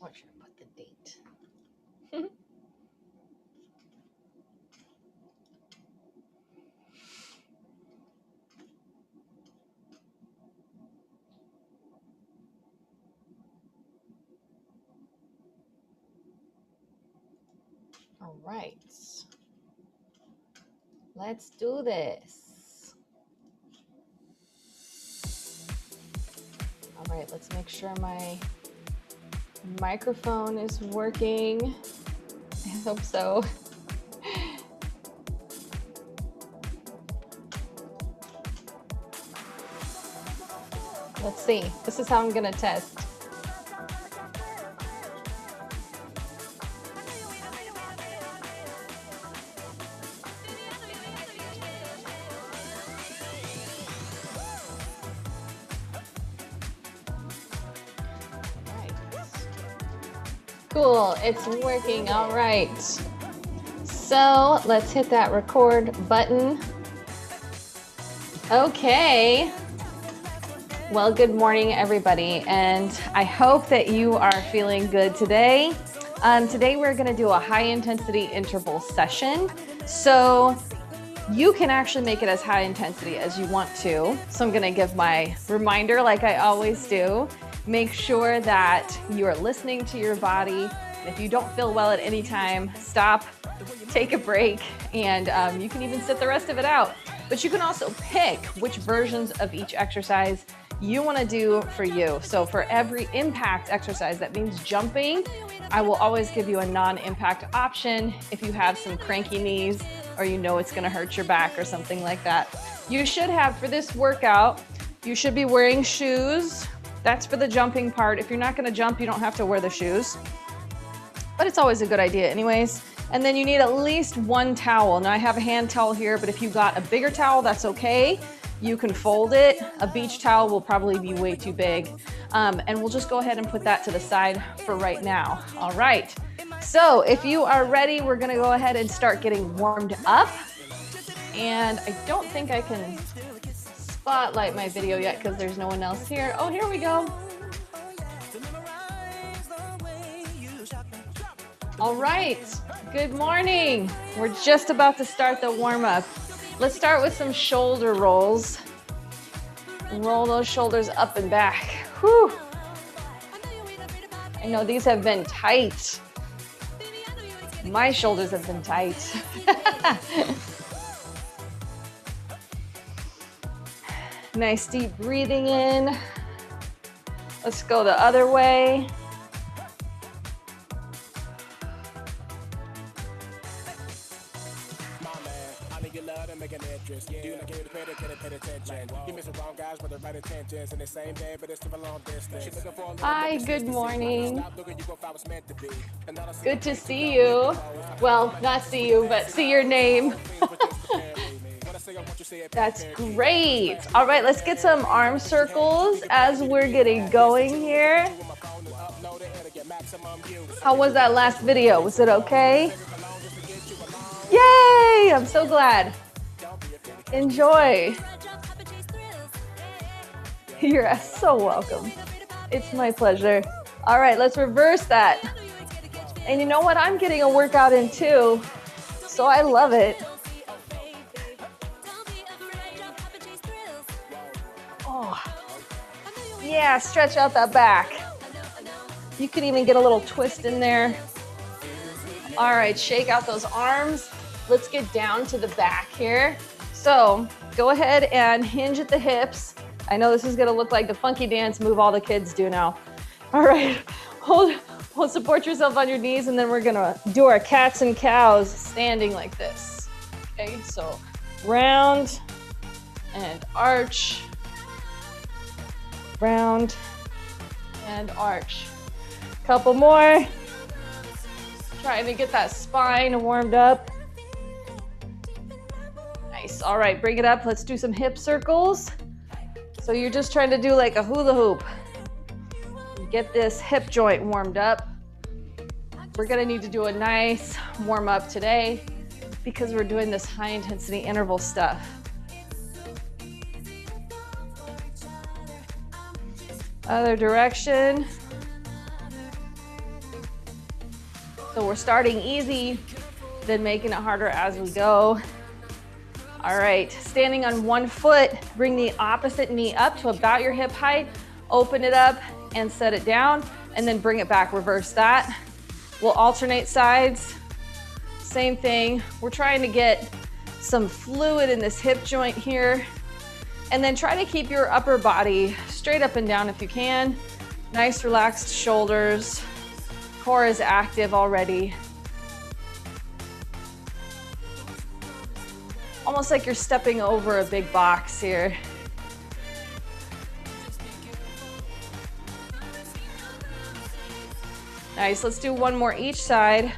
Where should I put the date? All right. Let's do this. All right, let's make sure my microphone is working. I hope so. Let's see. This is how I'm gonna test. Cool, it's working. All right. So let's hit that record button. Okay. Well, good morning, everybody, and I hope that you are feeling good today. Today we're going to do a high intensity interval session. So you can actually make it as high intensity as you want to. So I'm going to give my reminder like I always do. Make sure that you are listening to your body. If you don't feel well at any time, stop, take a break, and you can even sit the rest of it out. But you can also pick which versions of each exercise you want to do for you. So for every impact exercise, that means jumping, I will always give you a non-impact option if you have some cranky knees or you know it's going to hurt your back or something like that. You should have, for this workout, you should be wearing shoes. That's for the jumping part. If you're not going to jump, you don't have to wear the shoes, but it's always a good idea anyways. And then you need at least one towel. Now I have a hand towel here, but if you got a bigger towel, that's okay. You can fold it. A beach towel will probably be way too big. And we'll just go ahead and put that to the side for right now. All right. So if you are ready, we're gonna go ahead and start getting warmed up. And I don't think I can spotlight my video yet because there's no one else here. Oh, here we go. All right, good morning. We're just about to start the warm up. Let's start with some shoulder rolls. Roll those shoulders up and back. Whew. I know these have been tight. My shoulders have been tight. Nice deep breathing in. Let's go the other way. Hi, good morning. Good to see you. Well, not see you, but see your name. That's great. All right, let's get some arm circles as we're getting going here. How was that last video? Was it okay? Yay! I'm so glad. Enjoy. You're so welcome. It's my pleasure. All right, let's reverse that. And you know what? I'm getting a workout in too, so I love it. Oh, yeah, stretch out that back. You can even get a little twist in there. All right, shake out those arms. Let's get down to the back here. So go ahead and hinge at the hips. I know this is gonna look like the funky dance move all the kids do now. All right, hold, support yourself on your knees, and then we're gonna do our cats and cows standing like this. Okay, so round and arch, round and arch. Couple more. Trying to get that spine warmed up. Nice. All right, bring it up. Let's do some hip circles. So you're just trying to do like a hula hoop. Get this hip joint warmed up. We're gonna need to do a nice warm up today because we're doing this high intensity interval stuff. Other direction. So we're starting easy, then making it harder as we go. All right, standing on one foot, bring the opposite knee up to about your hip height, open it up and set it down, and then bring it back, reverse that. We'll alternate sides, same thing. We're trying to get some fluid in this hip joint here, and then try to keep your upper body straight up and down if you can. Nice relaxed shoulders, core is active already. Almost like you're stepping over a big box here. Nice, let's do one more each side.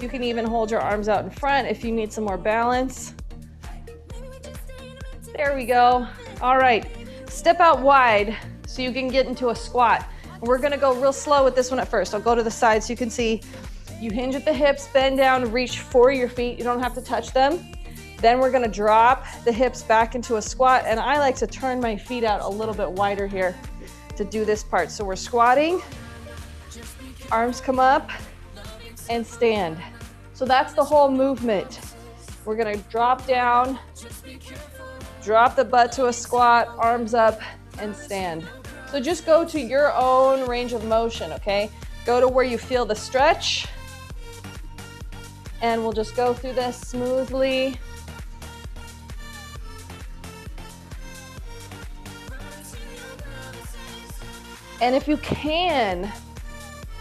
You can even hold your arms out in front if you need some more balance. There we go. All right, step out wide so you can get into a squat. We're gonna go real slow with this one at first. I'll go to the side so you can see. You hinge at the hips, bend down, reach for your feet. You don't have to touch them. Then we're gonna drop the hips back into a squat, and I like to turn my feet out a little bit wider here to do this part. So we're squatting, arms come up, and stand. So that's the whole movement. We're gonna drop down, drop the butt to a squat, arms up, and stand. So just go to your own range of motion, okay? Go to where you feel the stretch, and we'll just go through this smoothly. And if you can,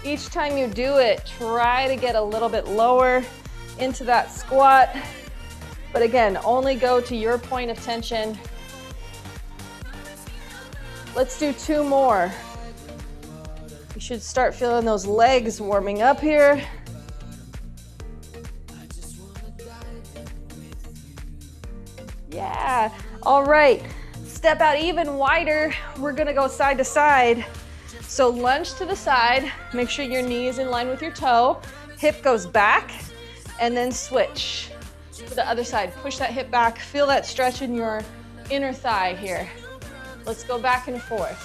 each time you do it, try to get a little bit lower into that squat. But again, only go to your point of tension. Let's do 2 more. You should start feeling those legs warming up here. Yeah, all right. Step out even wider. We're gonna go side to side. So lunge to the side, make sure your knee is in line with your toe, hip goes back, and then switch to the other side. Push that hip back, feel that stretch in your inner thigh here. Let's go back and forth.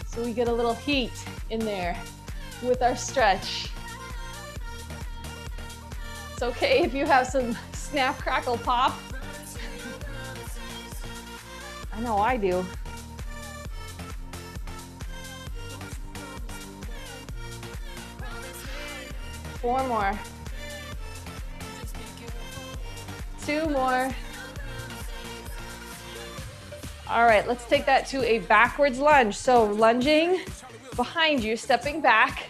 So we get a little heat in there with our stretch. It's okay if you have some snap, crackle, pop. I know I do. Four more. 2 more. All right, let's take that to a backwards lunge. So lunging behind you, stepping back.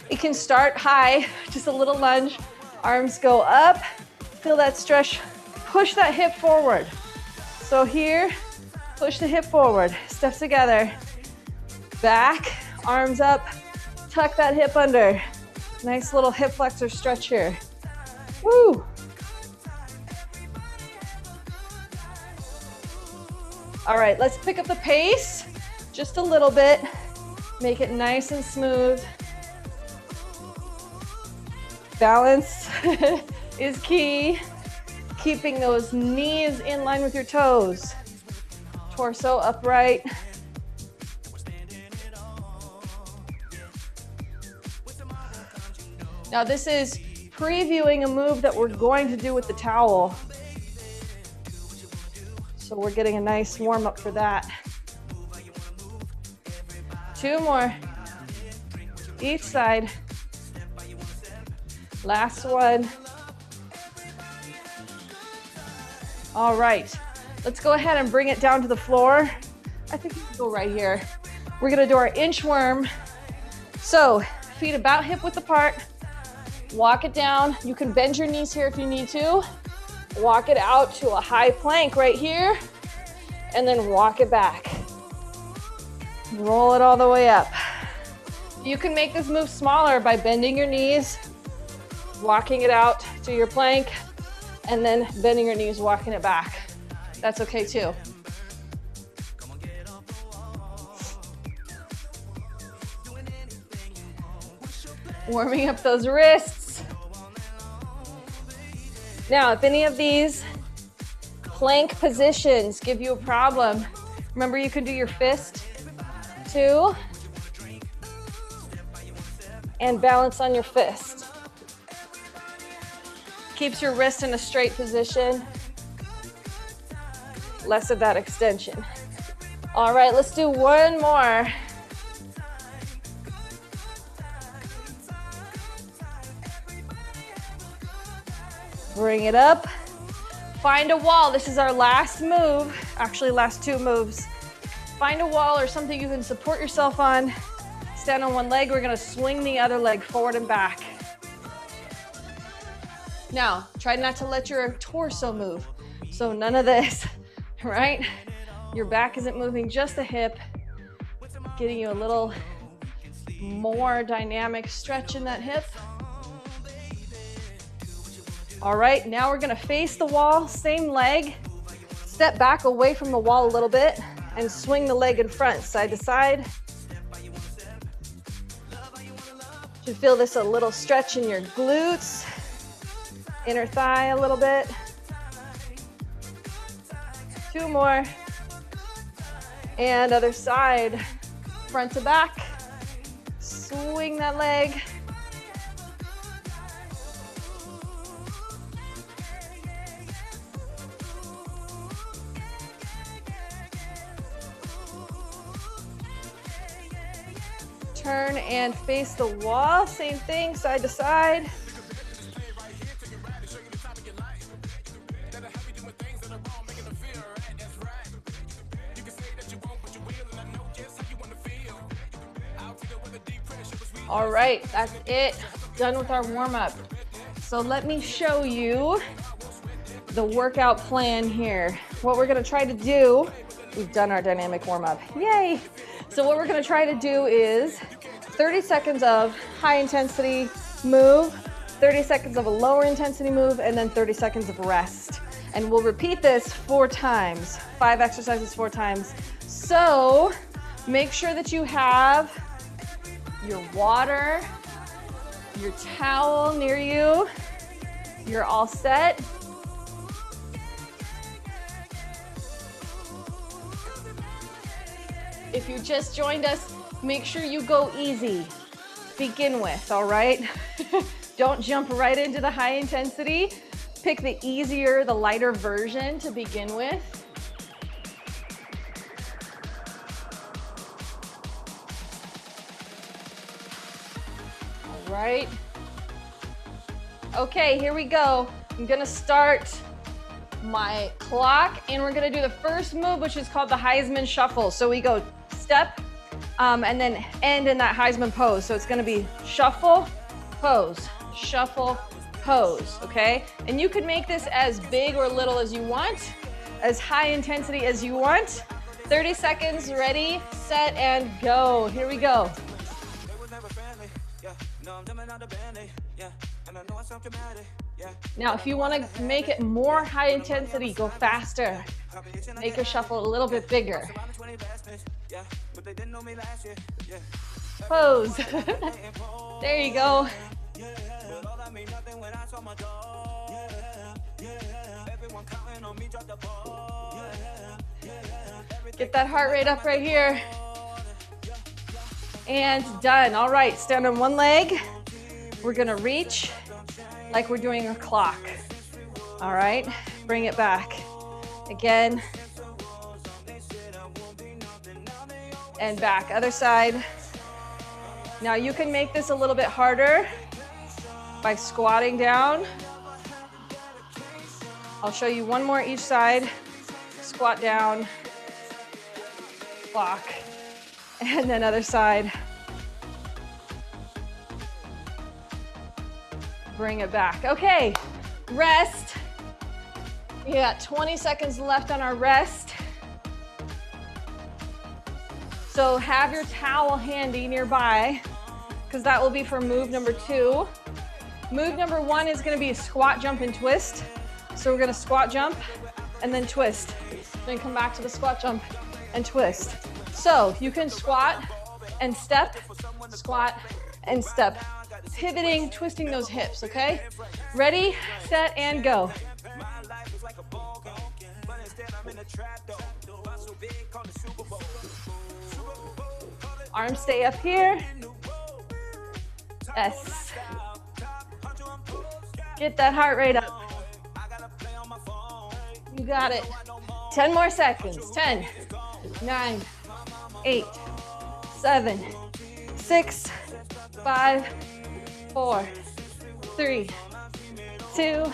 It can start high, just a little lunge. Arms go up, feel that stretch. Push that hip forward. So here, push the hip forward, steps together. Back, arms up, tuck that hip under. Nice little hip flexor stretch here. Woo! All right, let's pick up the pace just a little bit. Make it nice and smooth. Balance is key. Keeping those knees in line with your toes. Torso upright. Now this is previewing a move that we're going to do with the towel. So we're getting a nice warm up for that. 2 more. Each side. Last one. All right, let's go ahead and bring it down to the floor. I think we can go right here. We're gonna do our inchworm. So feet about hip width apart. Walk it down. You can bend your knees here if you need to. Walk it out to a high plank right here, and then walk it back. Roll it all the way up. You can make this move smaller by bending your knees, walking it out to your plank, and then bending your knees, walking it back. That's okay too. Warming up those wrists. Now, if any of these plank positions give you a problem, remember you can do your fist too. and balance on your fist. Keeps your wrist in a straight position. Less of that extension. All right, let's do one more. Bring it up. Find a wall. This is our last move, actually last two moves. Find a wall or something you can support yourself on. Stand on one leg. We're gonna swing the other leg forward and back. Now, try not to let your torso move. So none of this, right? Your back isn't moving, just the hip. Getting you a little more dynamic stretch in that hip. All right, now we're gonna face the wall, same leg. Step back away from the wall a little bit and swing the leg in front, side to side. You feel this a little stretch in your glutes, inner thigh a little bit. Two more. And other side, front to back. Swing that leg. Turn and face the wall, same thing, side to side. All right, that's it. Done with our warm-up. So let me show you the workout plan here. What we're gonna try to do, we've done our dynamic warm-up, yay! So what we're gonna try to do is 30 seconds of high intensity move, 30 seconds of a lower intensity move, and then 30 seconds of rest. And we'll repeat this 4 times, 5 exercises 4 times. So make sure that you have your water, your towel near you. You're all set. If you just joined us, make sure you go easy to begin with, all right? Don't jump right into the high intensity. Pick the easier, the lighter version to begin with. All right. Okay, here we go. I'm gonna start my clock and we're gonna do the first move, which is called the Heisman Shuffle. So we go step and then end in that Heisman pose. So it's gonna be shuffle, pose, shuffle, pose, okay? And you can make this as big or little as you want, as high intensity as you want. 30 seconds, ready, set, and go. Here we go. Now, if you want to make it more high intensity, go faster. Make your shuffle a little bit bigger. Pose. There you go. Get that heart rate up right here. And done. All right, stand on one leg. We're gonna reach like we're doing a clock. All right, bring it back. Again. And back, other side. Now you can make this a little bit harder by squatting down. I'll show you one more each side. Squat down, clock, and then other side. Bring it back. Okay, rest. We got 20 seconds left on our rest. So have your towel handy nearby, because that will be for move number 2. Move number 1 is gonna be a squat, jump, and twist. So we're gonna squat, jump, and then twist. Then come back to the squat, jump, and twist. So you can squat and step, squat and step. Pivoting, twisting those hips, okay? Ready, set, and go. Arms stay up here. Yes. Get that heart rate up. You got it. 10 more seconds. 10, 9, 8, 7, 6, 5, 4, 3, 2,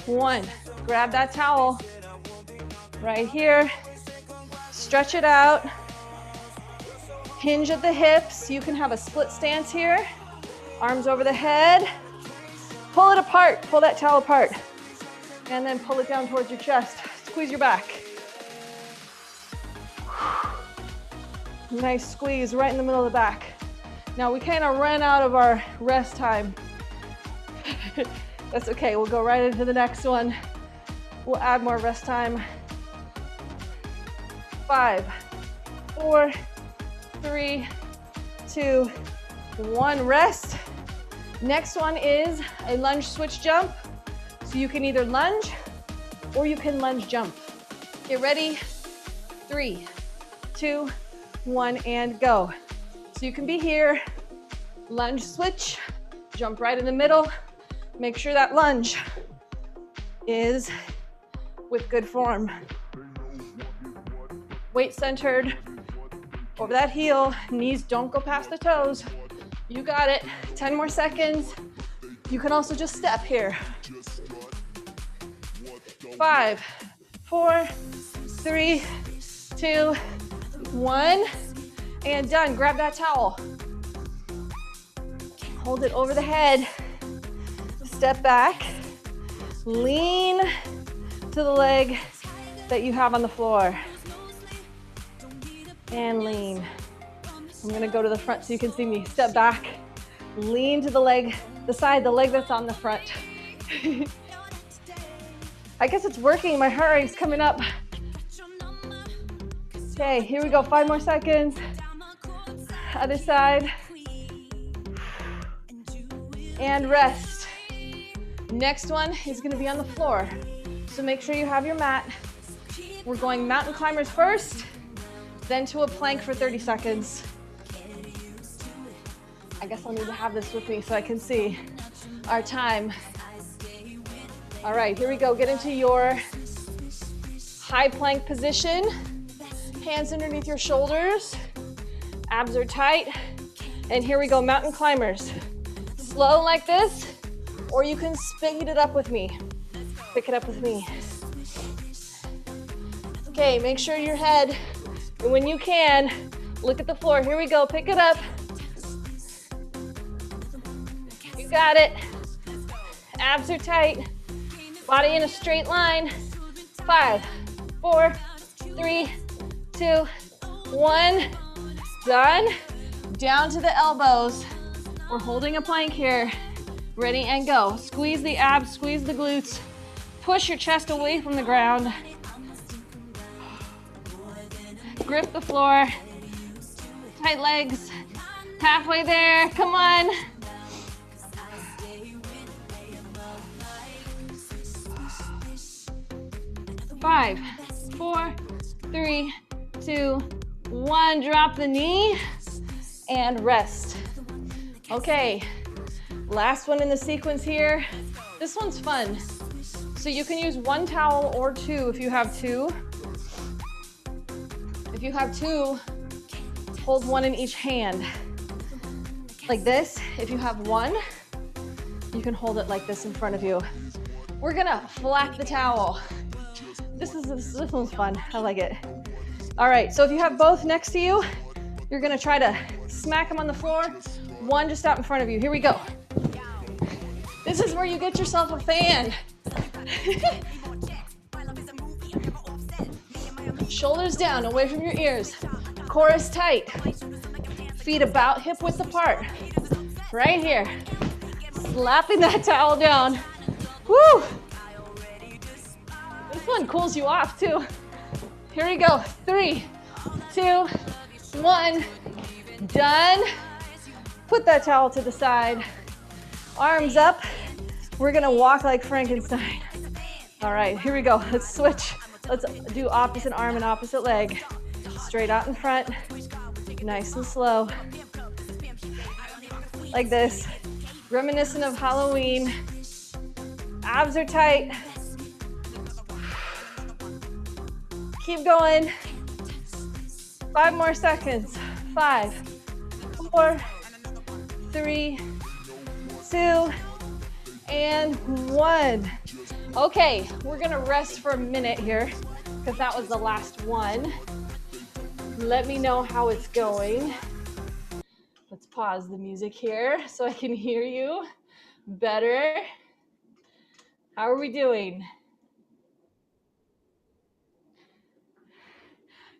1. Grab that towel right here. Stretch it out. Hinge at the hips. You can have a split stance here. Arms over the head. Pull it apart. Pull that towel apart. And then pull it down towards your chest. Squeeze your back. Nice squeeze right in the middle of the back. Now we kind of ran out of our rest time. That's okay. We'll go right into the next one. We'll add more rest time. 5, 4, 3, 2, 1. Rest. Next one is a lunge switch jump. So you can either lunge or you can lunge jump. Get ready. 3, 2, 1, and go. So you can be here, lunge switch, jump right in the middle. Make sure that lunge is with good form. Weight centered over that heel. Knees don't go past the toes. You got it. 10 more seconds. You can also just step here. 5, 4, 3, 2, 1, and done. Grab that towel. Hold it over the head. Step back. Lean to the leg that you have on the floor. And lean. I'm gonna go to the front so you can see me. Step back. Lean to the leg, the leg that's on the front. I guess it's working. My heart rate's coming up. Okay, here we go. 5 more seconds. Other side. And rest. Next one is going to be on the floor. So make sure you have your mat. We're going mountain climbers first, then to a plank for 30 seconds. I guess I'll need to have this with me so I can see our time. All right, here we go. Get into your high plank position. Hands underneath your shoulders. Abs are tight. And here we go, mountain climbers. Slow like this, or you can speed it up with me. Pick it up with me. Okay, make sure your head, and when you can, look at the floor. Here we go, pick it up. You got it. Abs are tight. Body in a straight line. 5, 4, 3, 2, 1. Done. Down to the elbows. We're holding a plank here. Ready and go. Squeeze the abs, squeeze the glutes. Push your chest away from the ground. Grip the floor. Tight legs. Halfway there. Come on. Five, 4, 3, 2, 1. Drop the knee and rest. Okay, last one in the sequence here. This one's fun. So you can use one towel or two if you have two. If you have two, hold one in each hand. Like this. If you have one, you can hold it like this in front of you. We're gonna flap the towel. This one's fun. I like it. All right, so if you have both next to you, you're gonna try to smack them on the floor. One just out in front of you. Here we go. This is where you get yourself a fan. Shoulders down, away from your ears. Core is tight. Feet about hip width apart. Right here. Slapping that towel down. Woo! This one cools you off too. Here we go. 3, 2, 1. Done. Put that towel to the side. Arms up. We're gonna walk like Frankenstein. All right, here we go. Let's switch. Let's do opposite arm and opposite leg. Straight out in front. Nice and slow. like this, reminiscent of Halloween. Abs are tight. Keep going. 5 more seconds. 5, 4, 3, 2, and 1. Okay, we're gonna rest for a minute here because that was the last one. Let me know how it's going. Let's pause the music here so I can hear you better. How are we doing?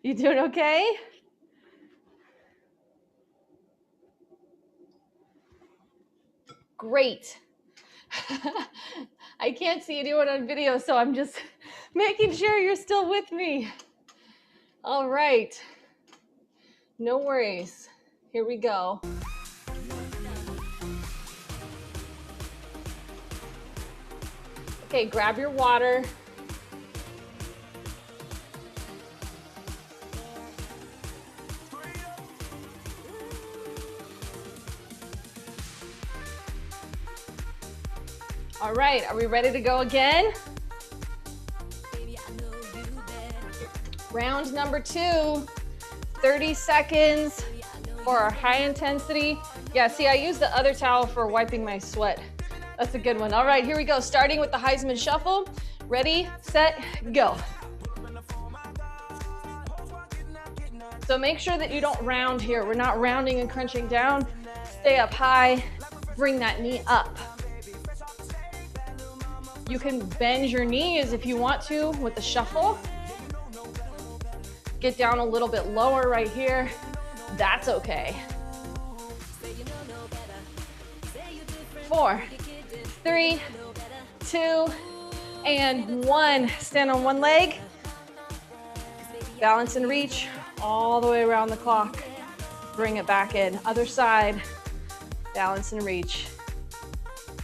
You doing okay? Great. I can't see anyone on video, so I'm just making sure you're still with me. All right. No worries. Here we go. Okay, grab your water. All right, are we ready to go again? Round number 2, 30 seconds for our high intensity. Yeah, see, I use the other towel for wiping my sweat. That's a good one. All right, here we go. Starting with the Heisman Shuffle. Ready, set, go. So make sure that you don't round here. We're not rounding and crunching down. Stay up high, bring that knee up. You can bend your knees if you want to with the shuffle. Get down a little bit lower right here. That's okay. 4, 3, 2, and 1. Stand on one leg. Balance and reach all the way around the clock. Bring it back in. Other side. Balance and reach.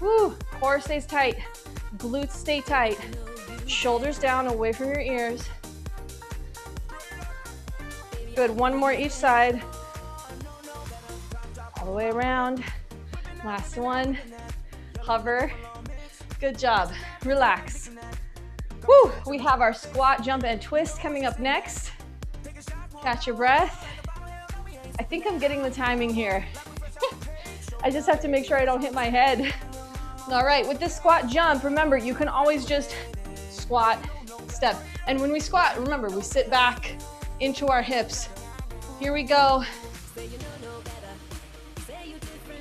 Woo, core stays tight. Glutes stay tight. Shoulders down, away from your ears. Good, one more each side. All the way around. Last one. Hover. Good job. Relax. Woo, we have our squat, jump, and twist coming up next. Catch your breath. I think I'm getting the timing here. I just have to make sure I don't hit my head. All right, with this squat jump, remember, you can always just squat, step. And when we squat, remember, we sit back into our hips. Here we go.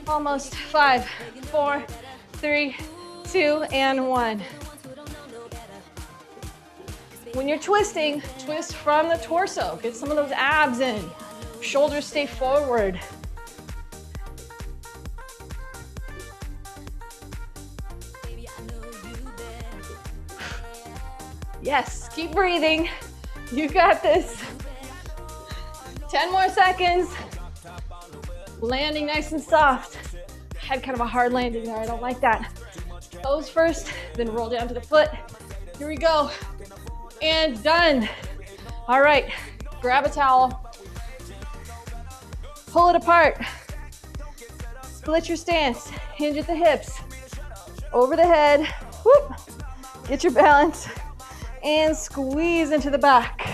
Almost 5, 4, 3, 2, and 1. When you're twisting, twist from the torso. Get some of those abs in. Shoulders stay forward. Yes, keep breathing. You got this. 10 more seconds. Landing nice and soft. Had kind of a hard landing there. I don't like that. Toes first, then roll down to the foot. Here we go. And done. All right, grab a towel. Pull it apart. Split your stance. Hinge at the hips. Over the head. Whoop. Get your balance. And squeeze into the back.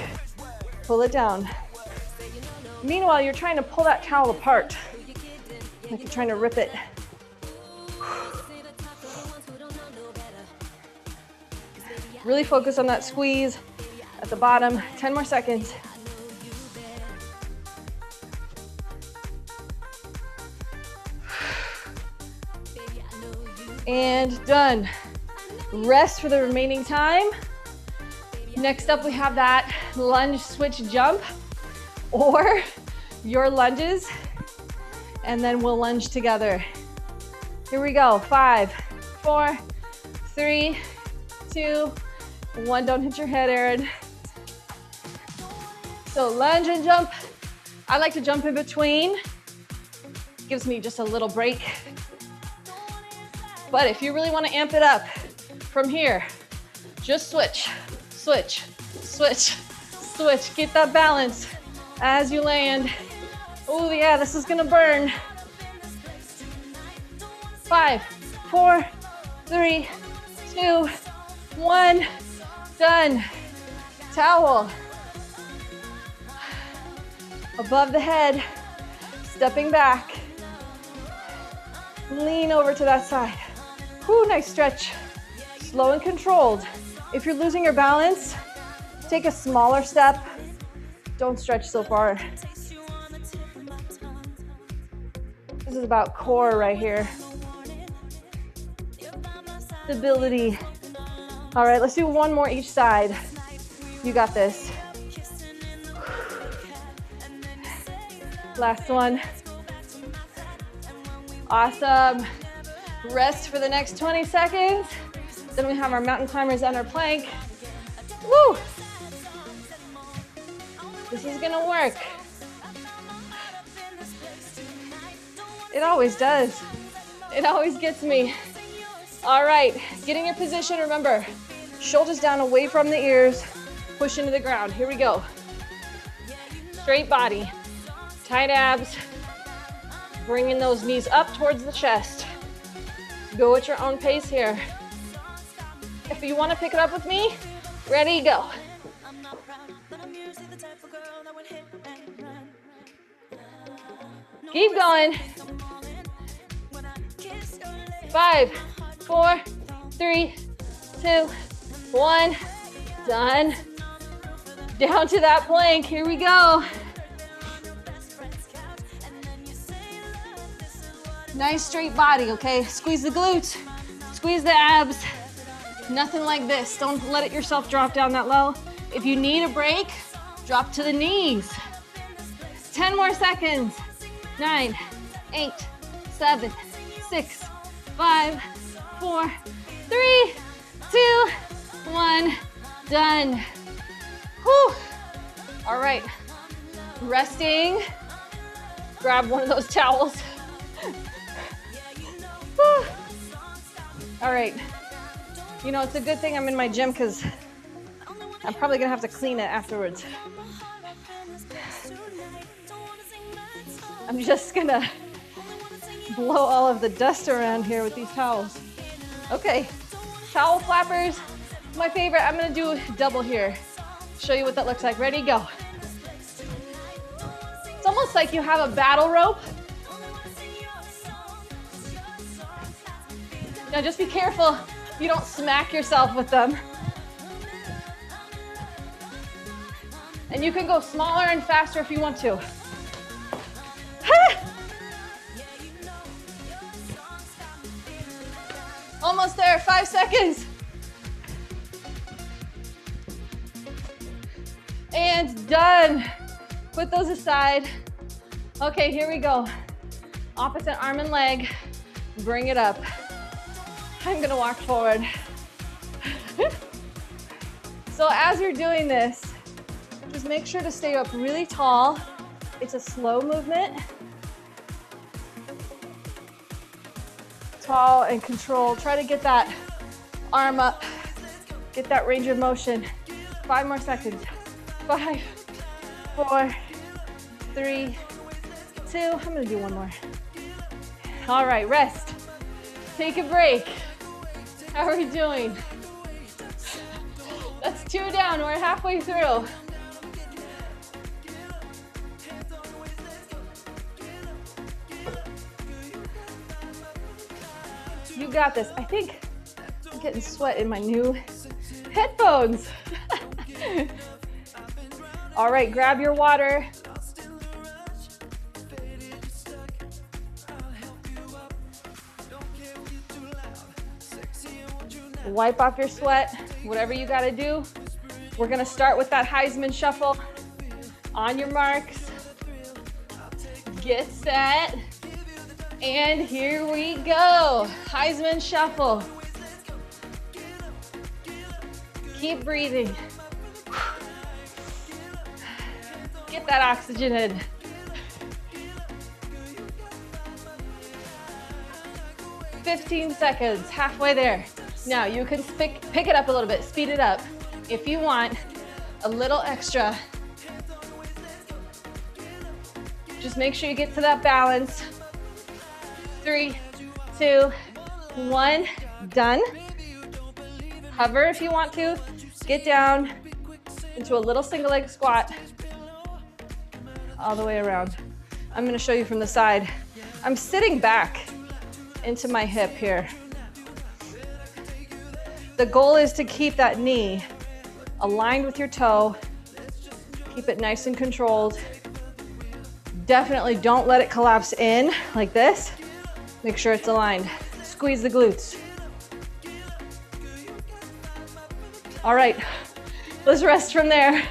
Pull it down. Meanwhile, you're trying to pull that towel apart. Like you're trying to rip it. Really focus on that squeeze at the bottom. 10 more seconds. And done. Rest for the remaining time. Next up, we have that lunge switch jump or your lunges, and then we'll lunge together. Here we go. 5, 4, 3, 2, 1. Don't hit your head, Erin. So lunge and jump. I like to jump in between. Gives me just a little break. But if you really want to amp it up from here, just switch, switch, switch, switch. Get that balance as you land. Oh yeah, this is gonna burn. 5, 4, 3, 2, 1. Done. Towel. Above the head. Stepping back. Lean over to that side. Whew, nice stretch. Slow and controlled. If you're losing your balance, take a smaller step. Don't stretch so far. This is about core right here. Stability. All right, let's do one more each side. You got this. Last one. Awesome. Rest for the next 20 seconds. Then we have our mountain climbers and our plank. Woo! This is gonna work. It always does. It always gets me. All right, get in your position. Remember, shoulders down away from the ears. Push into the ground. Here we go. Straight body, tight abs. Bringing those knees up towards the chest. Go at your own pace here. If you want to pick it up with me, ready, go. Keep going. 5, 4, 3, 2, 1. Done. Down to that plank. Here we go. Nice straight body, okay? Squeeze the glutes, squeeze the abs. Nothing like this. Don't let it yourself drop down that low. If you need a break, drop to the knees. 10 more seconds. 9, 8, 7, 6, 5, 4, 3, 2, 1. Done. Whew. All right. Resting. Grab one of those towels. All right. You know, it's a good thing I'm in my gym because I'm probably gonna have to clean it afterwards. I'm just gonna blow all of the dust around here with these towels. Okay, towel flappers, my favorite. I'm gonna do double here. Show you what that looks like. Ready, go. It's almost like you have a battle rope. Now just be careful you don't smack yourself with them. And you can go smaller and faster if you want to. Almost there, 5 seconds. And done. Put those aside. Okay, here we go. Opposite arm and leg. Bring it up. I'm gonna walk forward. So as you're doing this, just make sure to stay up really tall. It's a slow movement. Tall and controlled. Try to get that arm up. Get that range of motion. 5 more seconds. 5, 4, 3, 2. I'm gonna do one more. All right, rest. Take a break. How are we doing? That's 2 down. We're halfway through. You got this. I think I'm getting sweat in my new headphones. All right, grab your water. Wipe off your sweat, whatever you gotta do. We're gonna start with that Heisman shuffle. On your marks, get set, and here we go. Heisman shuffle. Keep breathing. Get that oxygen in. "15 seconds, halfway there. Now you can pick it up a little bit, speed it up. If you want a little extra, just make sure you get to that balance. 3, 2, 1, done. Hover if you want to. Get down into a little single leg squat all the way around. I'm gonna show you from the side. I'm sitting back into my hip here. The goal is to keep that knee aligned with your toe. Keep it nice and controlled. Definitely don't let it collapse in like this. Make sure it's aligned. Squeeze the glutes. All right, let's rest from there.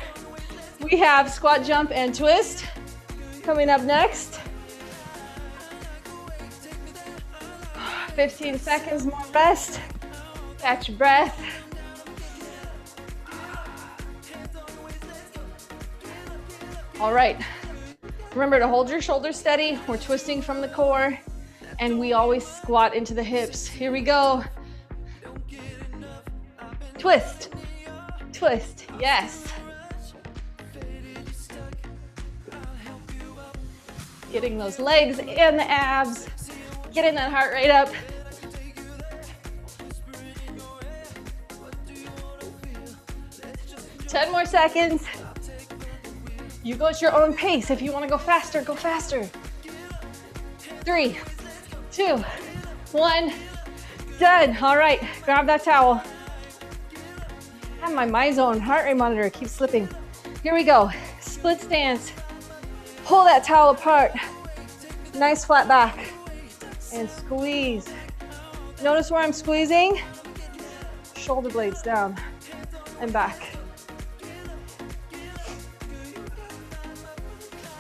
We have squat, jump, and twist coming up next. 15 seconds more rest. Catch your breath. All right, remember to hold your shoulders steady. We're twisting from the core, and we always squat into the hips. Here we go. Twist, twist, yes. Getting those legs and the abs, getting that heart rate up. Ten more seconds. You go at your own pace. If you want to go faster, go faster. 3, 2, 1, done. All right, grab that towel. I have my MyZone heart rate monitor keeps slipping. Here we go. Split stance. Pull that towel apart. Nice flat back. And squeeze. Notice where I'm squeezing? Shoulder blades down and back.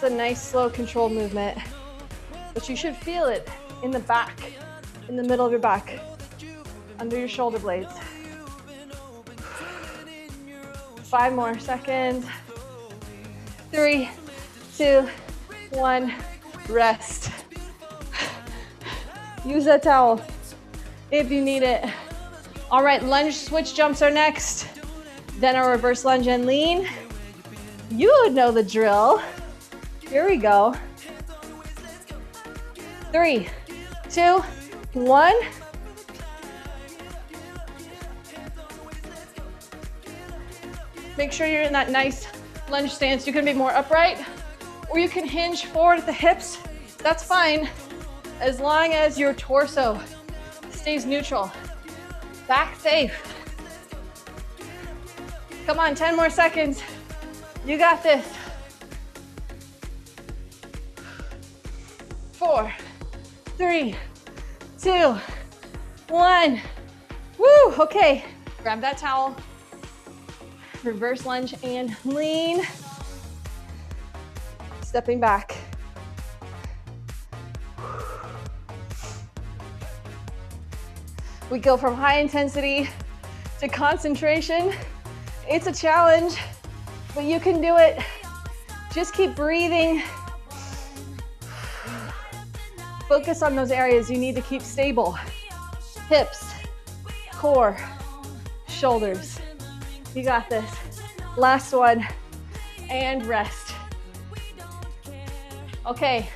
It's a nice, slow, controlled movement, but you should feel it in the back, in the middle of your back, under your shoulder blades. 5 more seconds. 3, 2, 1, rest. Use that towel if you need it. All right, lunge switch jumps are next. Then a reverse lunge and lean. You would know the drill. Here we go. 3, 2, 1. Make sure you're in that nice lunge stance. You can be more upright, or you can hinge forward at the hips. That's fine, as long as your torso stays neutral. Back safe. Come on, 10 more seconds. You got this. 4, 3, 2, 1. Woo, okay. Grab that towel. Reverse lunge and lean. Stepping back. We go from high intensity to concentration. It's a challenge, but you can do it. Just keep breathing. Focus on those areas you need to keep stable. Hips, core, shoulders. You got this. Last one, and rest. Okay,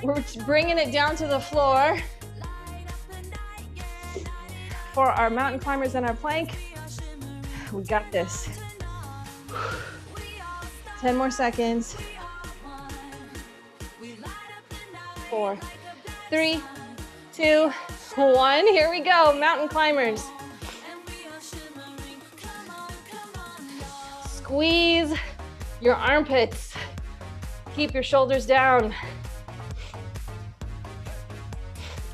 we're bringing it down to the floor. For our mountain climbers and our plank, we got this. 10 more seconds. 4, 3, 2, 1. Here we go, mountain climbers. Squeeze your armpits. Keep your shoulders down.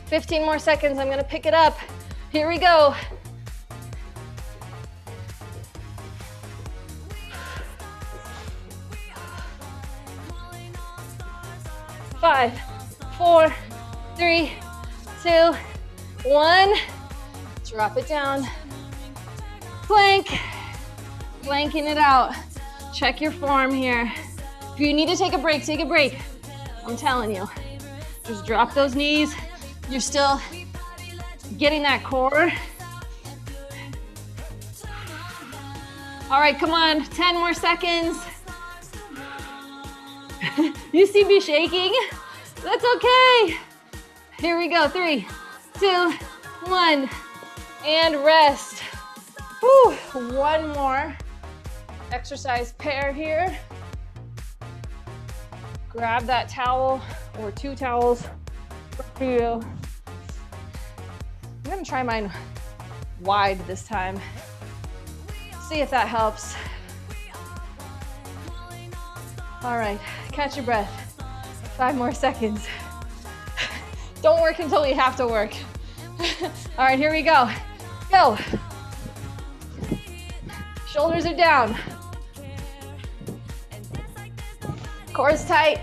15 more seconds, I'm gonna pick it up. Here we go. 5, 4, 3, 2, 1. Drop it down. Plank. Planking it out. Check your form here. If you need to take a break, take a break. I'm telling you. Just drop those knees. You're still getting that core. All right, come on, 10 more seconds. You see me shaking? That's okay. Here we go, 3, 2, 1, and rest. Whew. One more exercise pair here. Grab that towel or 2 towels for you. I'm gonna try mine wide this time. See if that helps. All right, catch your breath. 5 more seconds. Don't work until you have to work. All right, here we go. Go. Shoulders are down. Core is tight.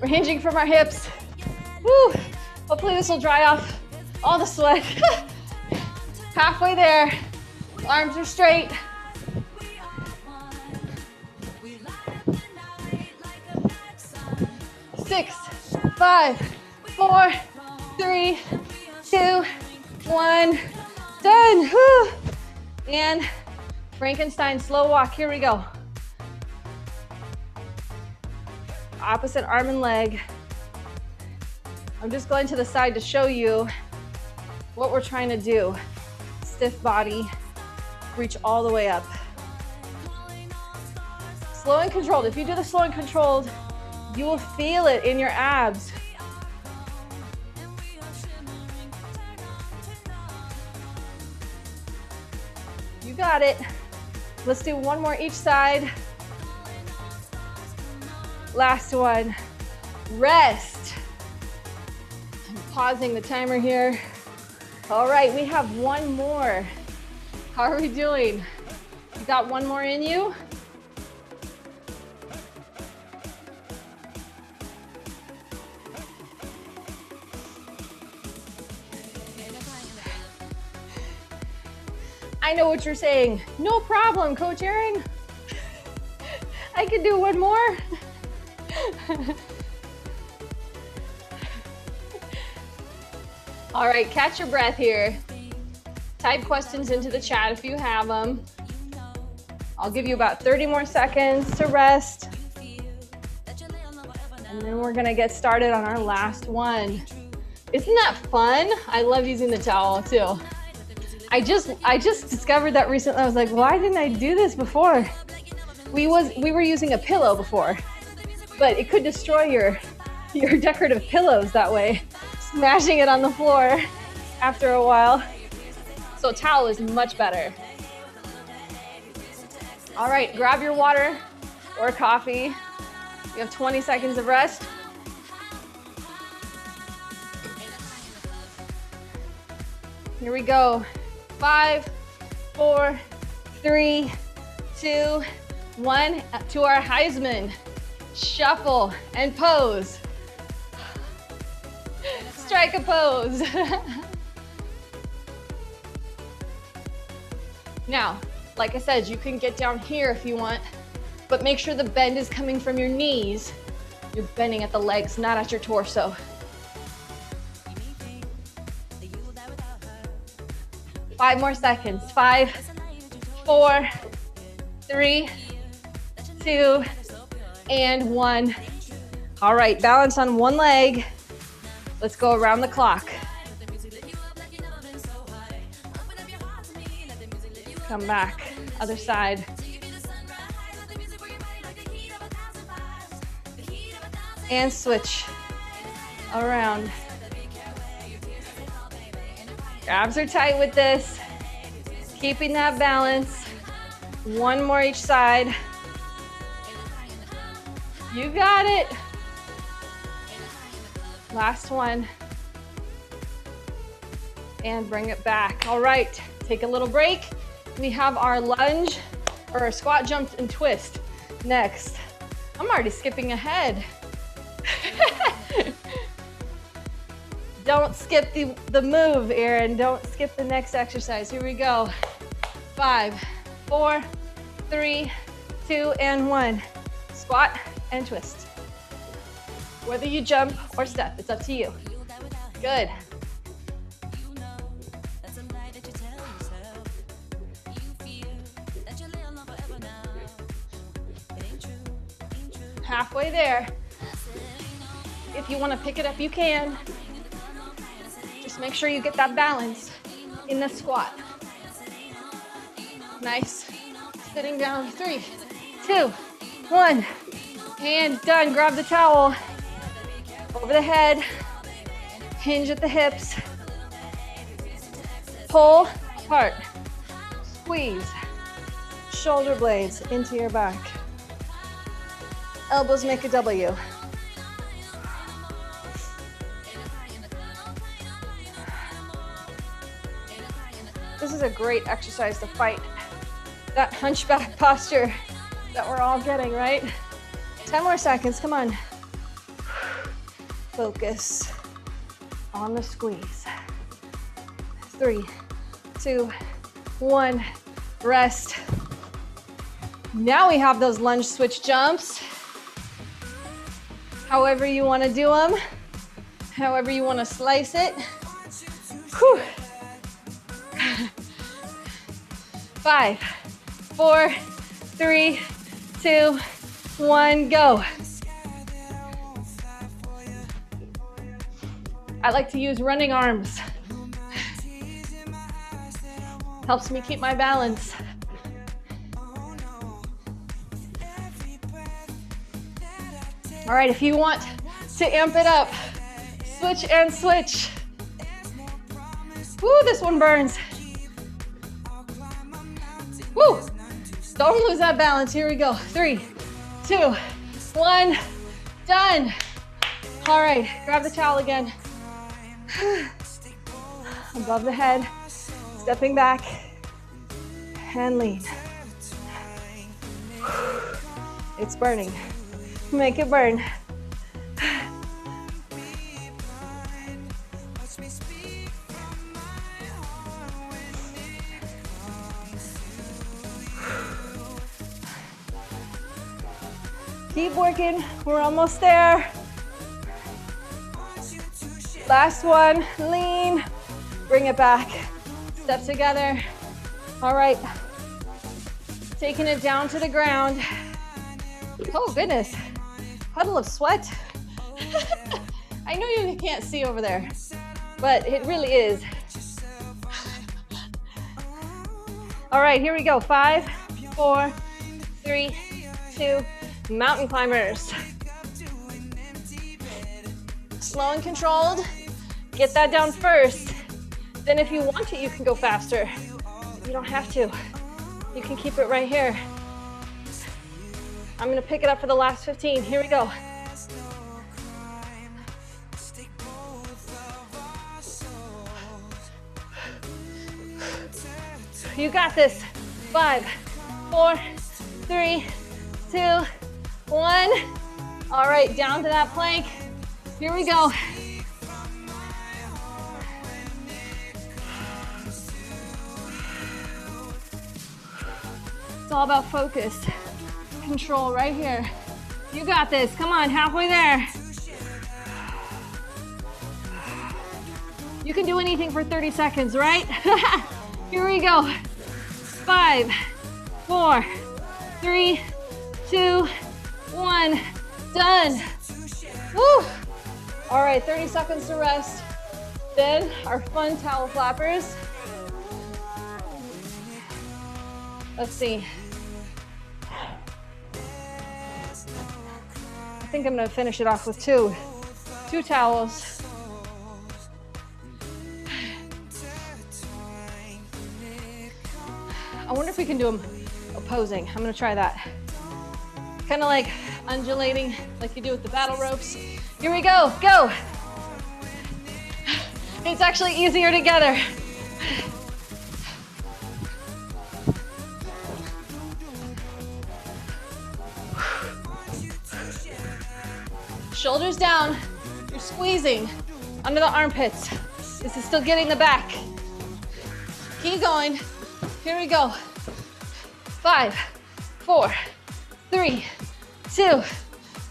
We're hinging from our hips. Woo. Hopefully this will dry off all the sweat. Halfway there. Arms are straight. Six, 5, 4, 3, 2, 1. Done. Whew. And Frankenstein slow walk. Here we go. Opposite arm and leg. I'm just going to the side to show you what we're trying to do. Stiff body, reach all the way up. Slow and controlled. If you do the slow and controlled, you will feel it in your abs. You got it. Let's do one more each side. Last one. Rest. I'm pausing the timer here. All right, we have one more. How are we doing? You got one more in you? I know what you're saying. No problem, Coach Erin. I could do one more. All right, catch your breath here. Type questions into the chat if you have them. I'll give you about 30 more seconds to rest. And then we're gonna get started on our last one. Isn't that fun? I love using the towel too. I just discovered that recently. I was like, why didn't I do this before? We were using a pillow before, but it could destroy your decorative pillows that way, smashing it on the floor after a while. So a towel is much better. All right, grab your water or coffee. You have 20 seconds of rest. Here we go. 5, 4, 3, 2, 1. To our Heisman. Shuffle and pose. Strike a pose. Now, like I said, you can get down here if you want, but make sure the bend is coming from your knees. You're bending at the legs, not at your torso. 5 more seconds. 5, 4, 3, 2, and 1. All right, balance on one leg. Let's go around the clock. Come back, other side. And switch around. Abs are tight with this. Keeping that balance. One more each side. You got it. Last one. And bring it back. All right, take a little break. We have our lunge or our squat, jump, and twist next. I'm already skipping ahead. Don't skip the move, Erin. Don't skip the next exercise. Here we go. 5, 4, 3, 2, and 1. Squat and twist. Whether you jump or step, it's up to you. Good. Halfway there. If you want to pick it up, you can. Just Make sure you get that balance in the squat. Nice. Sitting down. 3, 2, 1. And done. Grab the towel. Over the head. Hinge at the hips. Pull apart. Squeeze. Shoulder blades into your back. Elbows make a W. This is a great exercise to fight that hunchback posture that we're all getting, right? 10 more seconds, come on. Focus on the squeeze. 3, 2, 1, rest. Now we have those lunge switch jumps. However you want to do them, however you want to slice it. Whew. 5, 4, 3, 2, 1, go. I like to use running arms. Helps me keep my balance. All right, if you want to amp it up, switch and switch. Woo, this one burns. Woo, don't lose that balance. Here we go. 3, 2, 1, done. All right, grab the towel again. Above the head, stepping back, and lean. It's burning. Make it burn. Keep working, we're almost there. Last one, lean, bring it back. Step together. All right, taking it down to the ground. Oh goodness, puddle of sweat. I know you can't see over there, but it really is. All right, here we go. 5, 4, 3, 2, mountain climbers. Slow and controlled. Get that down first. Then if you want to, you can go faster. You don't have to. You can keep it right here. I'm gonna pick it up for the last 15. Here we go. You got this. 5, 4, 3, 2, 1. All right, down to that plank. Here we go. It's all about focus, control right here. You got this. Come on, halfway there. You can do anything for 30 seconds, right? Here we go. 5, 4, 3, 2, 1. Done. Woo. All right, 30 seconds to rest. Then our fun towel flappers. Let's see. I think I'm gonna finish it off with two towels. I wonder if we can do them opposing. I'm gonna try that. Kind of like undulating like you do with the battle ropes. Here we go, go. It's actually easier together. Shoulders down, you're squeezing under the armpits. This is still getting the back. Keep going, here we go. 5, 4, 3, 2,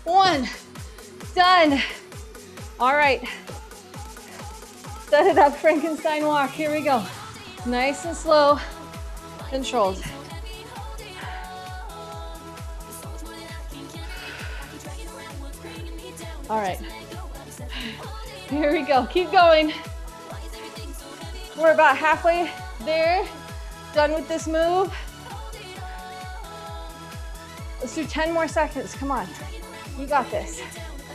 1, done. All right, set it up, Frankenstein walk, here we go. Nice and slow, controlled. All right, here we go, keep going. We're about halfway there, done with this move. Let's do 10 more seconds, come on. You got this.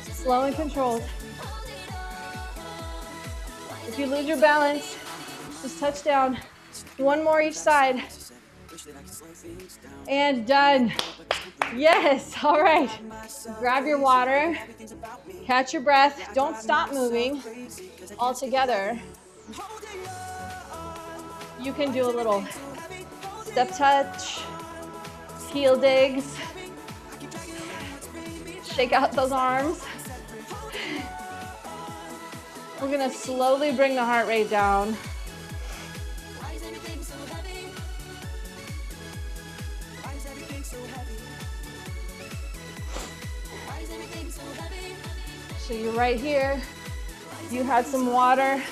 Slow and controlled. If you lose your balance, just touch down. One more each side. And done. Yes, all right. Grab your water, catch your breath. Don't stop moving. All together. You can do a little step touch, heel digs. Shake out those arms. We're gonna slowly bring the heart rate down. So you're right here. You had some water.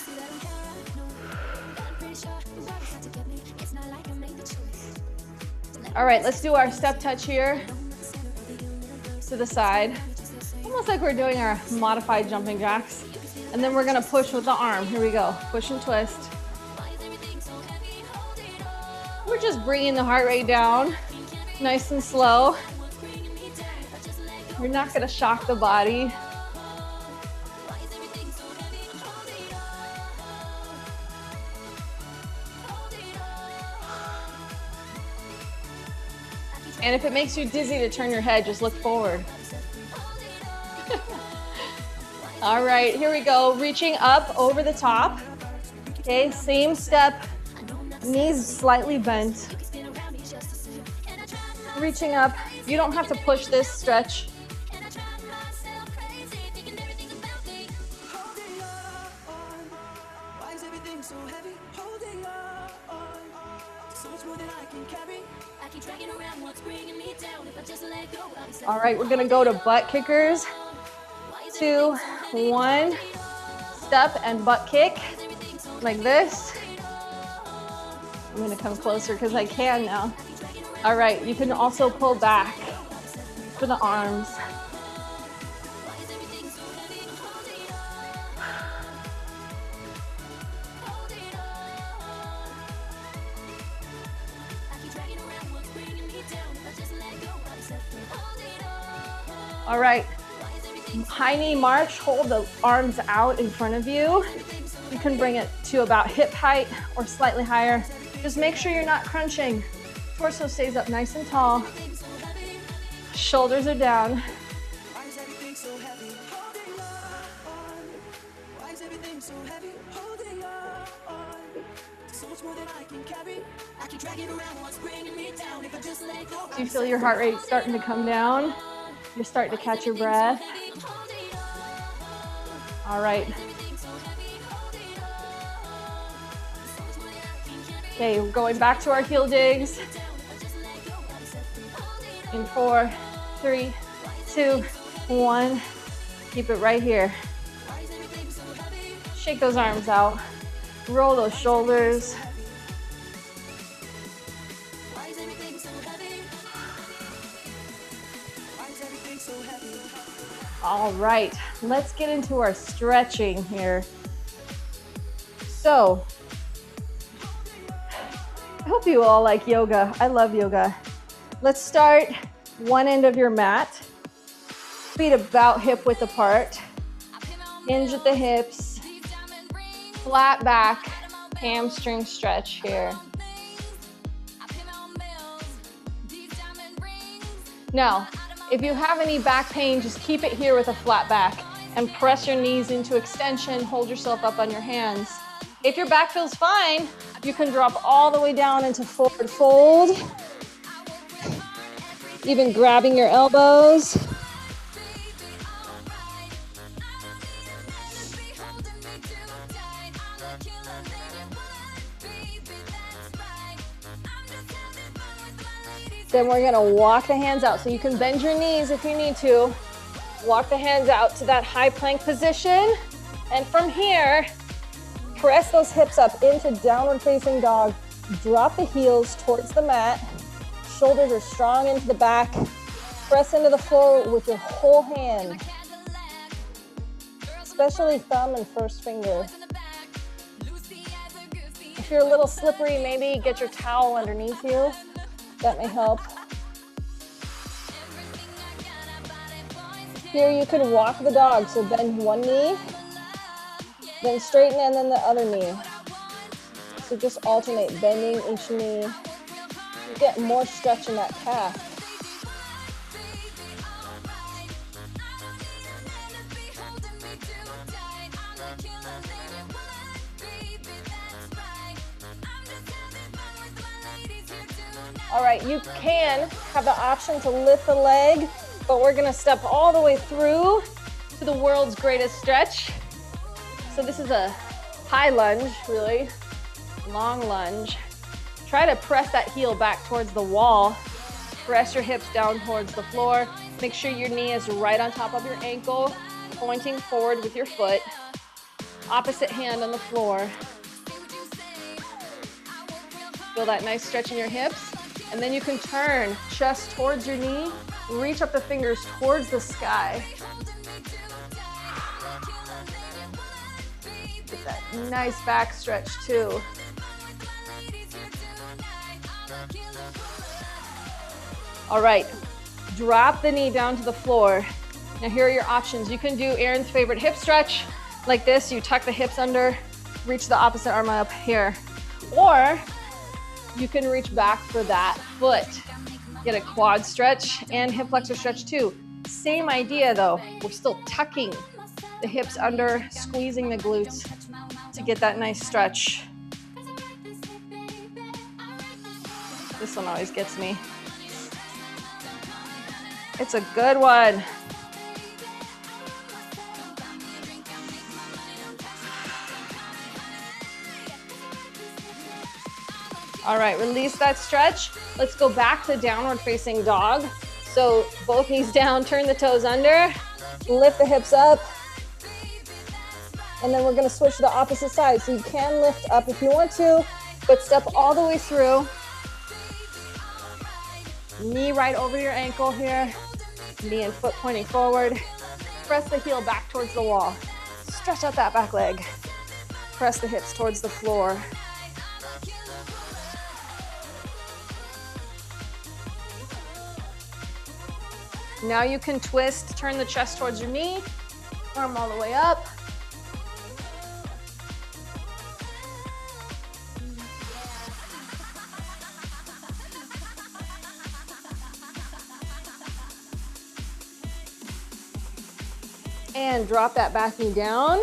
All right, let's do our step touch here to the side. Almost like we're doing our modified jumping jacks. And then we're gonna push with the arm. Here we go, push and twist. We're just bringing the heart rate down, nice and slow. You're not gonna shock the body. And if it makes you dizzy to turn your head, just look forward. All right, here we go. Reaching up over the top. Okay, same step, knees slightly bent. Reaching up. You don't have to push this stretch. All right, we're gonna go to butt kickers. 2, 1, step and butt kick, like this. I'm gonna come closer because I can now. All right, you can also pull back for the arms. All right, high knee march, hold the arms out in front of you. You can bring it to about hip height or slightly higher. Just make sure you're not crunching. Torso stays up nice and tall. Shoulders are down. Do you feel your heart rate starting to come down? You're starting to catch your breath. All right. Okay, we're going back to our heel digs. In 4, 3, 2, 1. Keep it right here. Shake those arms out. Roll those shoulders. All right, let's get into our stretching here. So, I hope you all like yoga. I love yoga. Let's start one end of your mat. Feet about hip width apart. Hinge at the hips. Flat back, hamstring stretch here. Now, if you have any back pain, just keep it here with a flat back and press your knees into extension. Hold yourself up on your hands. If your back feels fine, you can drop all the way down into forward fold. Even grabbing your elbows. Then we're gonna walk the hands out. So you can bend your knees if you need to. Walk the hands out to that high plank position. And from here, press those hips up into downward facing dog. Drop the heels towards the mat. Shoulders are strong into the back. Press into the floor with your whole hand, especially thumb and first finger. If you're a little slippery, maybe get your towel underneath you. That may help. Here you could walk the dog, so bend one knee, then straighten and then the other knee. So just alternate bending each knee. You get more stretch in that calf. All right, you can have the option to lift the leg, but we're gonna step all the way through to the world's greatest stretch. So this is a high lunge, really, long lunge. Try to press that heel back towards the wall. Press your hips down towards the floor. Make sure your knee is right on top of your ankle, pointing forward with your foot. Opposite hand on the floor. Feel that nice stretch in your hips. And then you can turn chest towards your knee, reach up the fingers towards the sky. Get that nice back stretch too. All right, drop the knee down to the floor. Now here are your options. You can do Erin's favorite hip stretch like this. You tuck the hips under, reach the opposite arm up here. Or you can reach back for that foot. Get a quad stretch and hip flexor stretch too. Same idea though. We're still tucking the hips under, squeezing the glutes to get that nice stretch. This one always gets me. It's a good one. All right, release that stretch. Let's go back to downward facing dog. So both knees down, turn the toes under, lift the hips up, and then we're gonna switch to the opposite side. So you can lift up if you want to, but step all the way through. Knee right over your ankle here, knee and foot pointing forward. Press the heel back towards the wall. Stretch out that back leg. Press the hips towards the floor. Now you can twist, turn the chest towards your knee, arm all the way up. And drop that back knee down.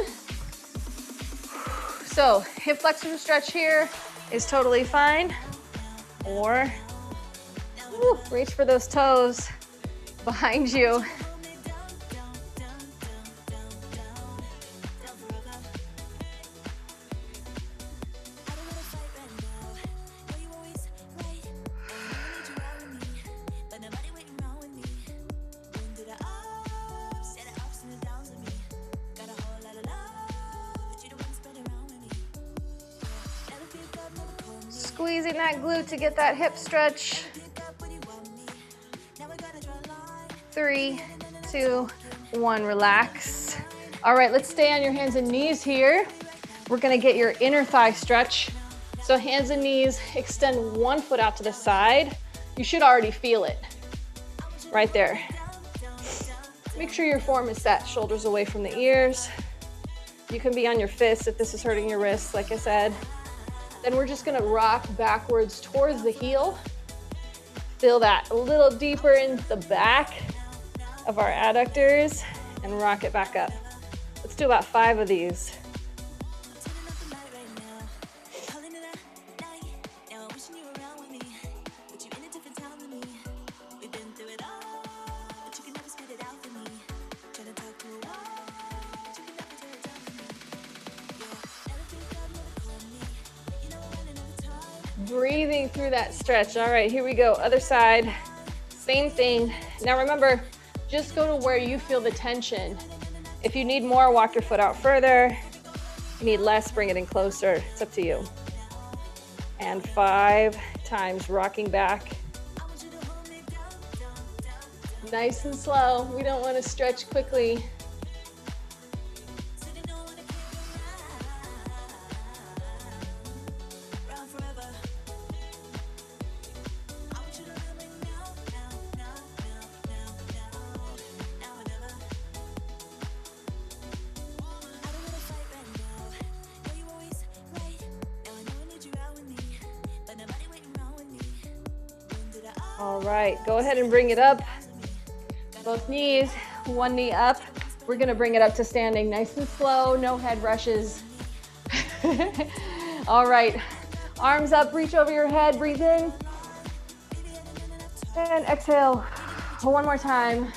So hip flexor stretch here is totally fine. Or reach for those toes behind you. Squeezing that glute to get that hip stretch. 3, 2, 1, relax. All right, let's stay on your hands and knees here. We're gonna get your inner thigh stretch. So hands and knees, extend one foot out to the side. You should already feel it right there. Make sure your form is set, shoulders away from the ears. You can be on your fists if this is hurting your wrists, like I said. Then we're just gonna rock backwards towards the heel. Feel that a little deeper in the back of our adductors and rock it back up. Let's do about 5 of these. Breathing through that stretch. All right, here we go. Other side, same thing. Now remember, just go to where you feel the tension. If you need more, walk your foot out further. If you need less, bring it in closer. It's up to you. And 5 times, rocking back. Nice and slow. We don't want to stretch quickly. All right, go ahead and bring it up. Both knees, one knee up. We're gonna bring it up to standing nice and slow, no head rushes. All right, arms up, reach over your head, breathe in. And exhale, one more time.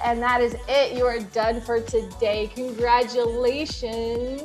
And that is it, you are done for today. Congratulations.